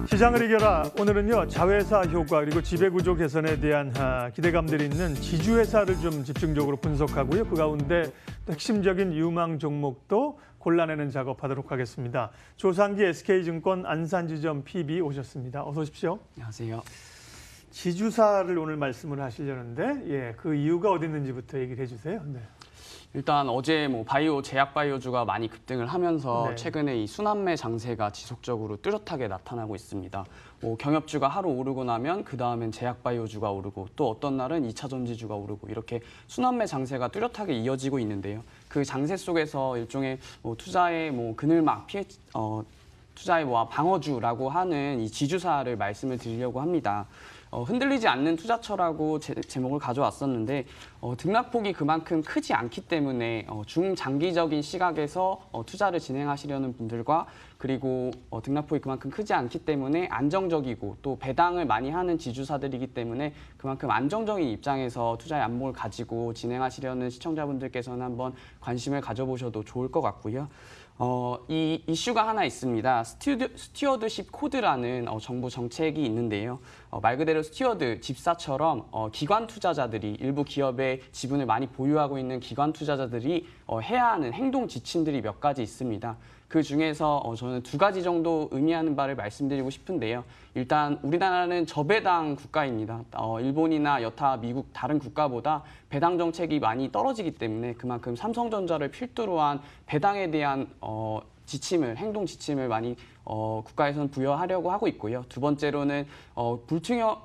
시장을 이겨라. 오늘은요, 자회사 효과 그리고 지배구조 개선에 대한 기대감들이 있는 지주회사를 좀 집중적으로 분석하고요. 그 가운데 또 핵심적인 유망 종목도 골라내는 작업하도록 하겠습니다. 조상기 SK증권 안산지점 PB 오셨습니다. 어서 오십시오. 안녕하세요. 지주사를 오늘 말씀을 하시려는데, 그 이유가 어디 있는지부터 얘기를 해주세요. 네. 일단 어제 바이오, 제약 바이오주가 많이 급등을 하면서 네. 최근에 이 순환매 장세가 지속적으로 뚜렷하게 나타나고 있습니다. 경협주가 하루 오르고 나면 그 다음엔 제약 바이오주가 오르고 또 어떤 날은 2차 전지주가 오르고 이렇게 순환매 장세가 뚜렷하게 이어지고 있는데요. 그 장세 속에서 일종의 투자의 그늘막, 투자의 방어주라고 하는 이 지주사를 말씀을 드리려고 합니다. 흔들리지 않는 투자처라고 제목을 가져왔었는데 등락폭이 그만큼 크지 않기 때문에 중장기적인 시각에서 투자를 진행하시려는 분들과 그리고 등락폭이 그만큼 크지 않기 때문에 안정적이고 또 배당을 많이 하는 지주사들이기 때문에 그만큼 안정적인 입장에서 투자의 안목을 가지고 진행하시려는 시청자분들께서는 한번 관심을 가져보셔도 좋을 것 같고요. 이 이슈가 하나 있습니다. 스튜어드십 코드라는 정부 정책이 있는데요. 말 그대로 스튜어드, 집사처럼 기관 투자자들이 일부 기업의 지분을 많이 보유하고 있는 기관 투자자들이 해야 하는 행동 지침들이 몇 가지 있습니다. 그 중에서 저는 두 가지 정도 의미하는 바를 말씀드리고 싶은데요. 일단 우리나라는 저배당 국가입니다. 일본이나 여타 미국 다른 국가보다 배당 정책이 많이 떨어지기 때문에 그만큼 삼성전자를 필두로 한 배당에 대한 행동 지침을 많이 국가에서는 부여하려고 하고 있고요. 두 번째로는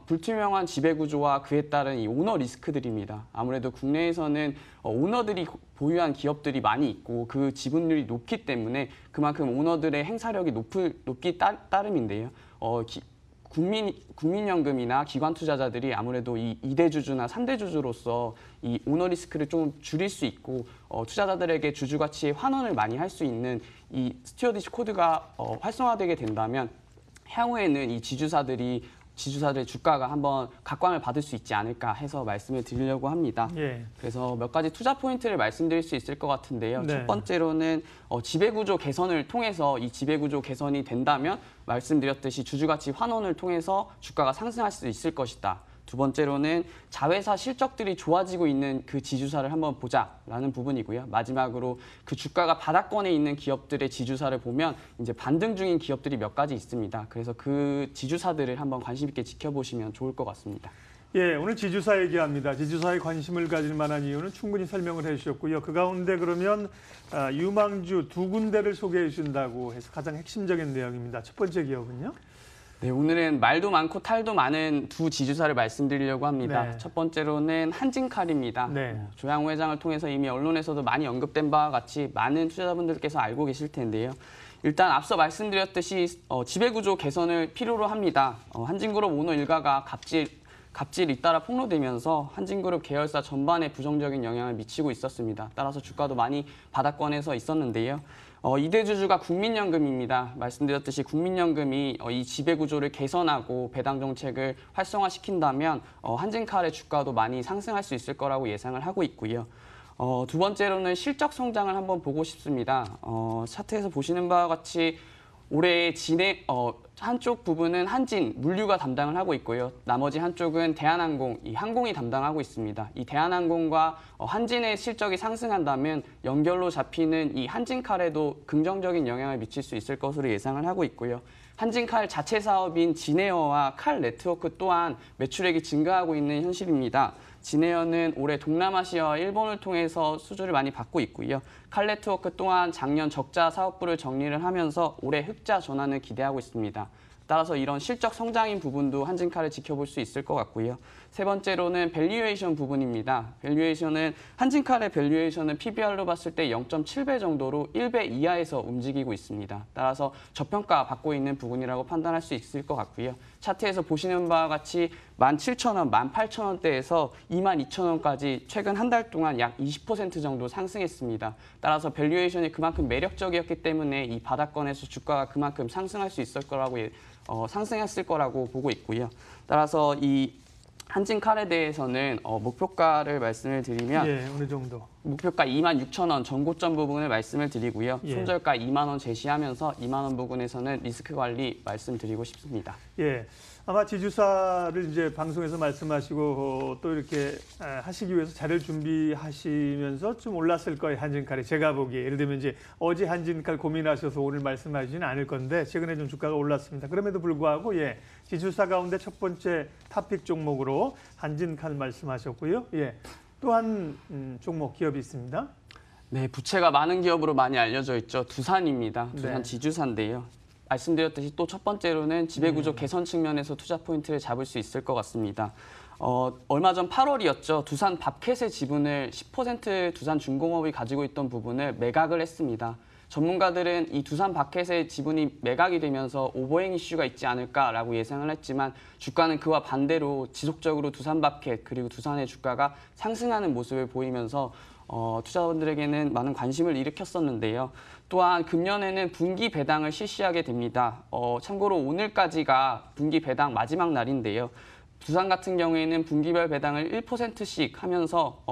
불투명한 지배구조와 그에 따른 이 오너 리스크들입니다. 아무래도 국내에서는 오너들이 보유한 기업들이 많이 있고 그 지분율이 높기 때문에 그만큼 오너들의 행사력이 높기 따름인데요. 국민연금이나 기관 투자자들이 아무래도 이 2대 주주나 3대 주주로서 이 오너 리스크를 좀 줄일 수 있고 투자자들에게 주주 가치의 환원을 많이 할 수 있는 이 스튜어드십 코드가 활성화되게 된다면 향후에는 이 지주사들의 주가가 한번 각광을 받을 수 있지 않을까 해서 말씀을 드리려고 합니다. 예. 그래서 몇 가지 투자 포인트를 말씀드릴 수 있을 것 같은데요. 네. 첫 번째로는 지배구조 개선을 통해서 이 지배구조 개선이 된다면 말씀드렸듯이 주주가치 환원을 통해서 주가가 상승할 수 있을 것이다. 두 번째로는 자회사 실적들이 좋아지고 있는 그 지주사를 한번 보자라는 부분이고요. 마지막으로 그 주가가 바닥권에 있는 기업들의 지주사를 보면 이제 반등 중인 기업들이 몇 가지 있습니다. 그래서 그 지주사들을 한번 관심 있게 지켜보시면 좋을 것 같습니다. 오늘 지주사 얘기합니다. 지주사에 관심을 가질 만한 이유는 충분히 설명을 해주셨고요. 그 가운데 그러면 유망주 두 군데를 소개해 주신다고 해서 가장 핵심적인 내용입니다. 첫 번째 기업은요? 네, 오늘은 말도 많고 탈도 많은 두 지주사를 말씀드리려고 합니다. 네. 첫 번째로는 한진칼입니다. 네. 조양호 회장을 통해서 이미 언론에서도 많이 언급된 바와 같이 많은 투자자분들께서 알고 계실 텐데요. 일단 앞서 말씀드렸듯이 지배구조 개선을 필요로 합니다. 한진그룹 오너 일가가 갑질 잇따라 폭로되면서 한진그룹 계열사 전반에 부정적인 영향을 미치고 있었습니다. 따라서 주가도 많이 바닥권에서 있었는데요. 2대 주주가 국민연금입니다. 말씀드렸듯이 국민연금이 이 지배구조를 개선하고 배당 정책을 활성화시킨다면 한진칼의 주가도 많이 상승할 수 있을 거라고 예상을 하고 있고요. 두 번째로는 실적 성장을 한번 보고 싶습니다. 차트에서 보시는 바와 같이 올해 한쪽 부분은 한진, 물류가 담당을 하고 있고요. 나머지 한쪽은 대한항공, 이 항공이 담당하고 있습니다. 이 대한항공과 한진의 실적이 상승한다면 연결로 잡히는 이 한진칼에도 긍정적인 영향을 미칠 수 있을 것으로 예상을 하고 있고요. 한진칼 자체 사업인 진에어와 칼 네트워크 또한 매출액이 증가하고 있는 현실입니다. 진에어는 올해 동남아시아와 일본을 통해서 수주를 많이 받고 있고요. 칼 네트워크 또한 작년 적자 사업부를 정리를 하면서 올해 흑자 전환을 기대하고 있습니다. 따라서 이런 실적 성장인 부분도 한진칼을 지켜볼 수 있을 것 같고요. 세 번째로는 밸류에이션 부분입니다. 밸류에이션은 한진칼의 밸류에이션은 PBR로 봤을 때 0.7배 정도로 1배 이하에서 움직이고 있습니다. 따라서 저평가 받고 있는 부분이라고 판단할 수 있을 것 같고요. 차트에서 보시는 바와 같이 17,000원, 18,000원대에서 22,000원까지 최근 한 달 동안 약 20% 정도 상승했습니다. 따라서 밸류에이션이 그만큼 매력적이었기 때문에 이 바닥권에서 주가가 그만큼 상승할 수 있을 거라고 상승했을 거라고 보고 있고요. 따라서 이 한진칼에 대해서는 목표가를 말씀을 드리면 예, 어느 정도? 목표가 26,000원 전고점 부분을 말씀을 드리고요. 예. 손절가 2만 원 제시하면서 2만 원 부분에서는 리스크 관리 말씀드리고 싶습니다. 예, 아마 지주사를 이제 방송에서 말씀하시고 또 이렇게 하시기 위해서 자료를 준비하시면서 좀 올랐을 거예요, 한진칼이. 제가 보기에 예를 들면 이제 어제 한진칼 고민하셔서 오늘 말씀하시지는 않을 건데 최근에 좀 주가가 올랐습니다. 그럼에도 불구하고 예, 지주사 가운데 첫 번째 탑픽 종목으로 한진칼 말씀하셨고요. 예, 또한 종목 기업이 있습니다. 네, 부채가 많은 기업으로 많이 알려져 있죠. 두산입니다. 두산 네. 지주사인데요. 말씀드렸듯이 또 첫 번째로는 지배구조 개선 측면에서 투자 포인트를 잡을 수 있을 것 같습니다. 얼마 전 8월이었죠. 두산 밥캣의 지분을 10% 두산중공업이 가지고 있던 부분을 매각을 했습니다. 전문가들은 이 두산 밥캣의 지분이 매각이 되면서 오버행 이슈가 있지 않을까라고 예상을 했지만 주가는 그와 반대로 지속적으로 두산 밥캣 그리고 두산의 주가가 상승하는 모습을 보이면서 투자자분들에게는 많은 관심을 일으켰었는데요. 또한 금년에는 분기 배당을 실시하게 됩니다. 참고로 오늘까지가 분기 배당 마지막 날인데요. 두산 같은 경우에는 분기별 배당을 1%씩 하면서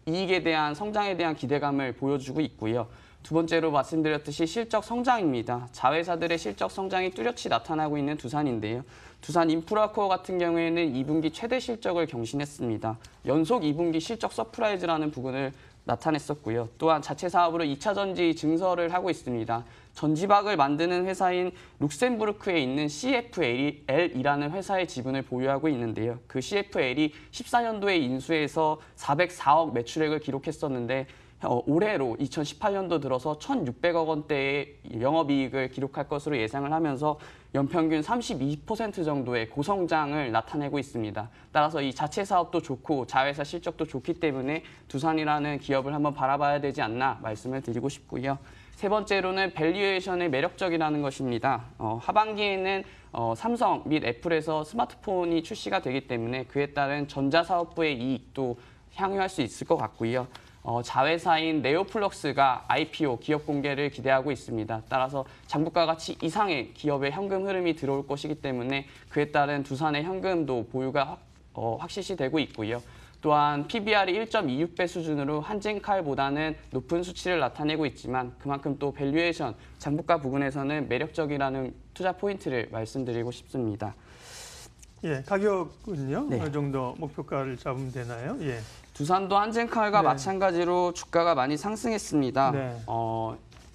이익에 대한 성장에 대한 기대감을 보여주고 있고요. 두 번째로 말씀드렸듯이 실적 성장입니다. 자회사들의 실적 성장이 뚜렷이 나타나고 있는 두산인데요. 두산 인프라코어 같은 경우에는 2분기 최대 실적을 경신했습니다. 연속 2분기 실적 서프라이즈라는 부분을 나타냈었고요. 또한 자체 사업으로 2차 전지 증설을 하고 있습니다. 전지박을 만드는 회사인 룩셈부르크에 있는 CFL이라는 회사의 지분을 보유하고 있는데요. 그 CFL이 14년도에 인수해서 404억 매출액을 기록했었는데 올해로 2018년도 들어서 1,600억 원대의 영업이익을 기록할 것으로 예상을 하면서 연평균 32% 정도의 고성장을 나타내고 있습니다. 따라서 이 자체 사업도 좋고 자회사 실적도 좋기 때문에 두산이라는 기업을 한번 바라봐야 되지 않나 말씀을 드리고 싶고요. 세 번째로는 밸류에이션의 매력적이라는 것입니다. 하반기에는 삼성 및 애플에서 스마트폰이 출시가 되기 때문에 그에 따른 전자사업부의 이익도 향유할 수 있을 것 같고요. 자회사인 네오플럭스가 IPO 기업 공개를 기대하고 있습니다. 따라서 장부가 가치 이상의 기업의 현금 흐름이 들어올 것이기 때문에 그에 따른 두산의 현금도 보유가 확실시되고 있고요. 또한 PBR이 1.26배 수준으로 한진칼보다는 높은 수치를 나타내고 있지만 그만큼 또 밸류에이션, 장부가 부분에서는 매력적이라는 투자 포인트를 말씀드리고 싶습니다. 예, 가격은요? 네. 어느 정도 목표가를 잡으면 되나요? 예. 두산도 한진칼과 네. 마찬가지로 주가가 많이 상승했습니다. 네.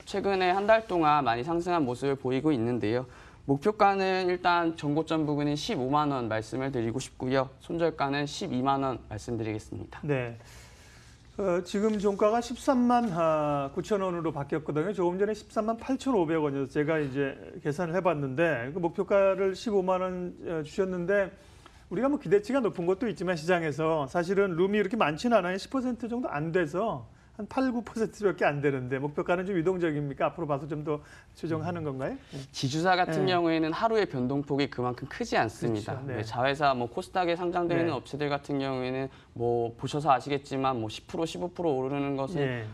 최근에 한 달 동안 많이 상승한 모습을 보이고 있는데요. 목표가는 일단 전고점 부분인 15만 원 말씀을 드리고 싶고요. 손절가는 12만 원 말씀드리겠습니다. 네. 지금 종가가 13만 9천 원으로 바뀌었거든요. 조금 전에 13만 8,500원이어서 제가 이제 계산을 해봤는데 그 목표가를 15만 원 주셨는데 우리가 뭐 기대치가 높은 것도 있지만 시장에서 사실은 룸이 이렇게 많지는 않아요. 10% 정도 안 돼서 한 8, 9%밖에 안 되는데 목표가는 좀 유동적입니까? 앞으로 봐서 좀 더 조정하는 건가요? 지주사 같은 네. 경우에는 하루의 변동폭이 그만큼 크지 않습니다. 그렇죠. 네. 자회사 코스닥에 상장되어 있는 네. 업체들 같은 경우에는 보셔서 아시겠지만 10%, 15% 오르는 것은 예.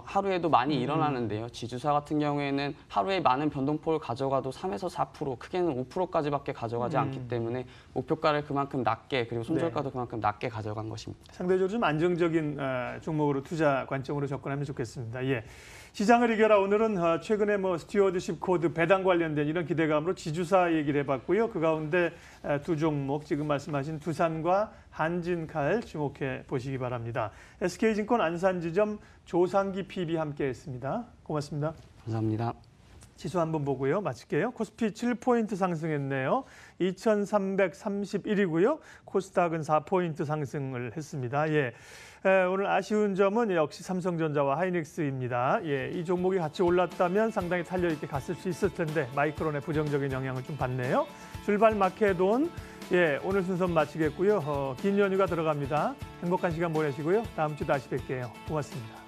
하루에도 많이 일어나는데요. 지주사 같은 경우에는 하루에 많은 변동폭을 가져가도 3에서 4%, 크게는 5%까지밖에 가져가지 않기 때문에 목표가를 그만큼 낮게 그리고 손절가도 그만큼 낮게 가져간 것입니다. 상대적으로 좀 안정적인 종목으로 투자 관점으로 접근하면 좋겠습니다. 예. 시장을 이겨라. 오늘은 최근에 스튜어드십 코드 배당 관련된 이런 기대감으로 지주사 얘기를 해봤고요. 그 가운데 두 종목 지금 말씀하신 두산과 한진칼 주목해 보시기 바랍니다. SK증권 안산지점 조상기 PB 함께했습니다. 고맙습니다. 감사합니다. 지수 한번 보고요. 마칠게요. 코스피 7포인트 상승했네요. 2,331이고요. 코스닥은 4포인트 상승을 했습니다. 예. 오늘 아쉬운 점은 역시 삼성전자와 하이닉스입니다. 예, 이 종목이 같이 올랐다면 상당히 탄력 있게 갔을 수 있을 텐데 마이크론의 부정적인 영향을 좀 받네요. 출발 마케돈. 예, 오늘 순서 마치겠고요. 긴 연휴가 들어갑니다. 행복한 시간 보내시고요. 다음 주 다시 뵐게요. 고맙습니다.